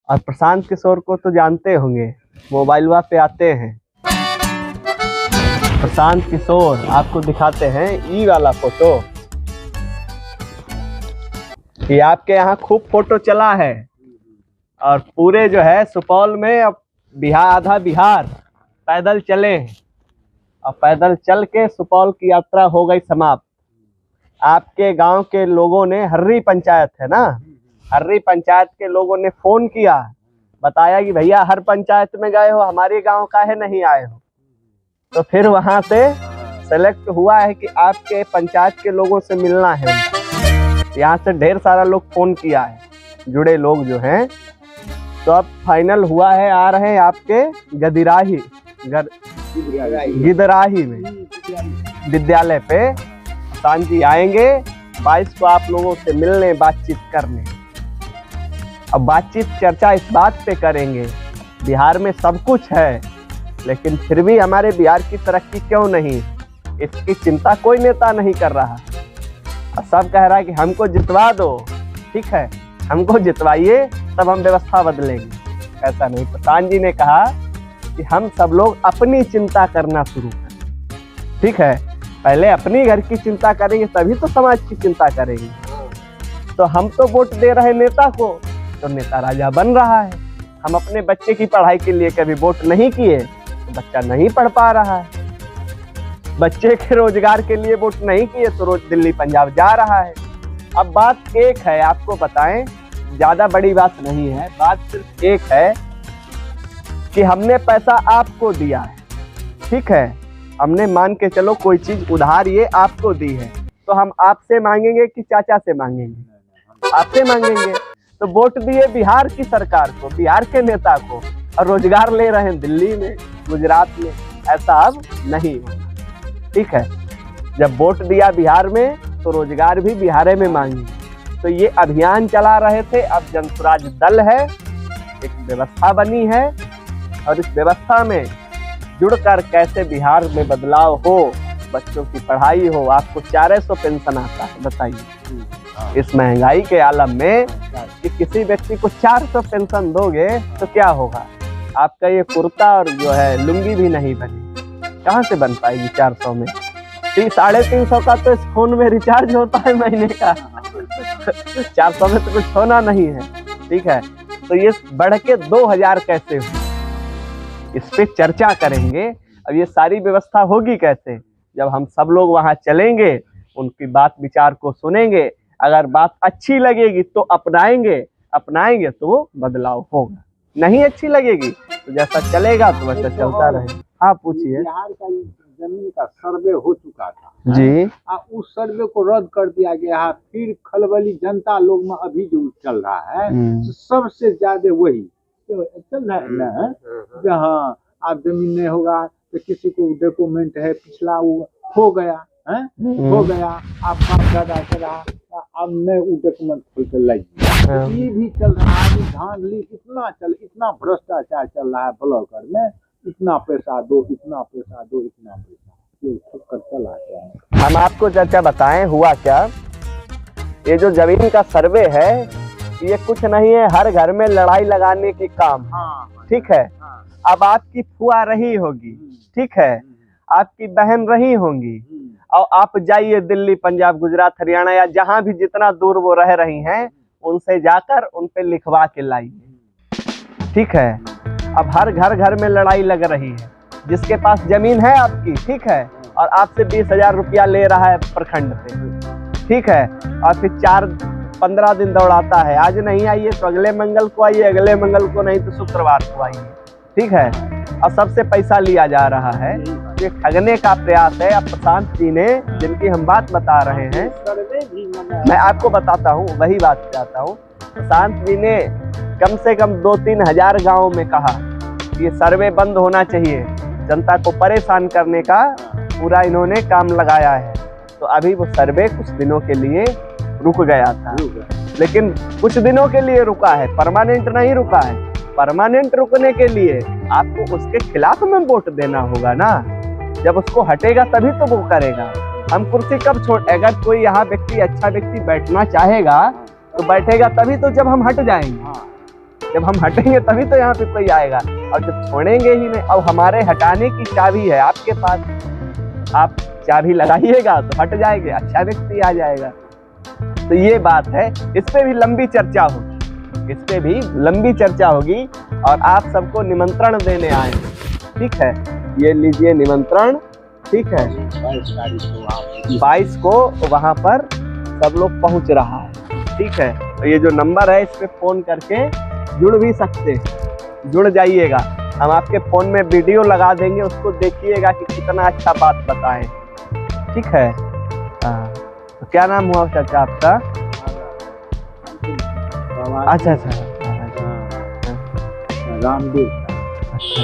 और प्रशांत किशोर को तो जानते होंगे, मोबाइलवा पे आते हैं। प्रशांत किशोर आपको दिखाते हैं ई वाला फोटो। ये आपके यहाँ खूब फोटो चला है और पूरे जो है सुपौल में अब आधा बिहार पैदल चले हैं और पैदल चल के सुपौल की यात्रा हो गई समाप्त। आपके गांव के लोगों ने, हर्री पंचायत है ना, हर्री पंचायत के लोगों ने फोन किया, बताया कि भैया हर पंचायत में गए हो, हमारे गांव काहे नहीं आए हो। तो फिर वहां से सेलेक्ट हुआ है कि आपके पंचायत के लोगों से मिलना है। यहाँ से ढेर सारा लोग फोन किया है, जुड़े लोग जो हैं। तो अब फाइनल हुआ है, आ रहे हैं आपके गिदराही में विद्यालय पे। प्रशांत जी आएंगे 22 को आप लोगों से मिलने, बातचीत करने। अब बातचीत चर्चा इस बात पे करेंगे, बिहार में सब कुछ है लेकिन फिर भी हमारे बिहार की तरक्की क्यों नहीं, इसकी चिंता कोई नेता नहीं कर रहा। और सब कह रहा है कि हमको जितवा दो, ठीक है हमको जितवाइए तब हम व्यवस्था बदलेंगे। ऐसा नहीं, प्रशांत जी ने कहा कि हम सब लोग अपनी चिंता करना शुरू करें, ठीक है। पहले अपनी घर की चिंता करेंगे तभी तो समाज की चिंता करेंगे। तो हम तो वोट दे रहे नेता को, तो नेता राजा बन रहा है। हम अपने बच्चे की पढ़ाई के लिए कभी वोट नहीं किए तो बच्चा नहीं पढ़ पा रहा है। बच्चे के रोजगार के लिए वोट नहीं किए तो रोज दिल्ली पंजाब जा रहा है। अब बात एक है, आपको बताएं, ज्यादा बड़ी बात नहीं है, बात सिर्फ एक है कि हमने पैसा आपको दिया है, ठीक है। हमने मान के चलो कोई चीज उधार ये आपको दी है, तो हम आपसे मांगेंगे कि चाचा से मांगेंगे? आपसे मांगेंगे। तो वोट दिए बिहार की सरकार को, बिहार के नेता को, और रोजगार ले रहे हैं दिल्ली में, गुजरात में। ऐसा अब नहीं होगा, ठीक है। जब वोट दिया बिहार में तो रोजगार भी बिहार में मांगी। तो ये अभियान चला रहे थे। अब जनसुराज दल है, एक व्यवस्था बनी है और इस व्यवस्था में जुड़कर कैसे बिहार में बदलाव हो, बच्चों की पढ़ाई हो। आपको 400 पेंशन आता है, बताइए इस महंगाई के आलम में कि किसी व्यक्ति को 400 पेंशन दोगे तो क्या होगा? आपका ये कुर्ता और जो है लुंगी भी नहीं बनी, कहाँ से बन पाएगी 400 में? 350 का तो इस फोन में रिचार्ज होता है महीने का 400 में तो कुछ होना नहीं है, ठीक है। तो ये बढ़ के 2000 कैसे हो, इस पे चर्चा करेंगे। अब ये सारी व्यवस्था होगी कैसे? जब हम सब लोग वहां चलेंगे, उनकी बात विचार को सुनेंगे, अगर बात अच्छी लगेगी तो अपनाएंगे तो बदलाव होगा। नहीं अच्छी लगेगी तो जैसा चलेगा तो वैसा चलता रहे। हाँ पूछिए। बिहार का जमीन का सर्वे हो चुका था जी, उस सर्वे को रद्द कर दिया गया है। फिर खलबली जनता लोग में अभी जो चल रहा है तो सबसे ज्यादा वही चल रहा है ना, जहाँ आप जमीन नहीं होगा तो किसी को डॉक्यूमेंट है पिछला वो हो गया है, हो गया आप बाप दादा करा, अब मैं वो डॉक्यूमेंट खोल कर लाइए। ये भी चल रहा है, धांधली इतना भ्रष्टाचार चल रहा है ब्लॉकर में, इतना पैसा दो, इतना पैसा दो, इतना पैसा, ये कर चला है। हम आपको चर्चा बताएं हुआ क्या। ये जो जमीन का सर्वे है ये कुछ नहीं है, हर घर में लड़ाई लगाने की काम, ठीक है। अब आपकी फुआ रही होगी, ठीक है, आपकी बहन रही होंगी, और आप जाइए दिल्ली पंजाब गुजरात हरियाणा या जहां भी जितना दूर वो रह रही हैं, उनसे जाकर उन पे लिखवा के लाइए, ठीक है। अब हर घर में लड़ाई लग रही है। जिसके पास जमीन है आपकी, ठीक है, और आपसे 20,000 रुपया ले रहा है प्रखंड से, ठीक है, और फिर 4-15 दिन दौड़ाता है, आज नहीं आइए तो अगले मंगल को आइए, अगले मंगल को नहीं तो शुक्रवार को आइए, ठीक है, और सबसे पैसा लिया जा रहा है। ये ठगने का प्रयास है। अब प्रशांत जी ने, जिनकी हम बात बता रहे हैं, मैं आपको बताता हूँ, वही बात चाहता हूँ। प्रशांत जी ने कम से कम 2-3 हजार गाँव में कहा कि ये सर्वे बंद होना चाहिए, जनता को परेशान करने का पूरा इन्होंने काम लगाया है। तो अभी वो सर्वे कुछ दिनों के लिए रुक गया था, लेकिन कुछ दिनों के लिए रुका है, परमानेंट नहीं रुका है। परमानेंट रुकने के लिए आपको उसके खिलाफ में वोट देना होगा ना, जब उसको हटेगा तभी तो वो करेगा। हम कुर्सी कब छोड़, अगर कोई यहाँ व्यक्ति अच्छा व्यक्ति बैठना चाहेगा तो बैठेगा तभी तो जब हम हट जाएंगे। जब हम हटेंगे तभी तो यहाँ पे कोई आएगा, और जब छोड़ेंगे ही नहीं। अब हमारे हटाने की चाबी है आपके पास, आप चाबी लगाइएगा तो हट जाएंगे, अच्छा व्यक्ति आ जाएगा। तो ये बात है, इस पे भी लंबी चर्चा होगी, इस पे भी लंबी चर्चा होगी, और आप सबको निमंत्रण देने आए, ठीक है। ये लीजिए निमंत्रण, ठीक है। 22 को वहां पर सब लोग पहुंच रहा है, ठीक है। तो ये जो नंबर है इस पे फोन करके जुड़ भी सकते हैं, जुड़ जाइएगा। हम आपके फोन में वीडियो लगा देंगे, उसको देखिएगा कि कितना अच्छा बात बताएं, ठीक है। हाँ, तो क्या नाम हुआ चाचा आपका? अच्छा अच्छा, रामदेव। अच्छा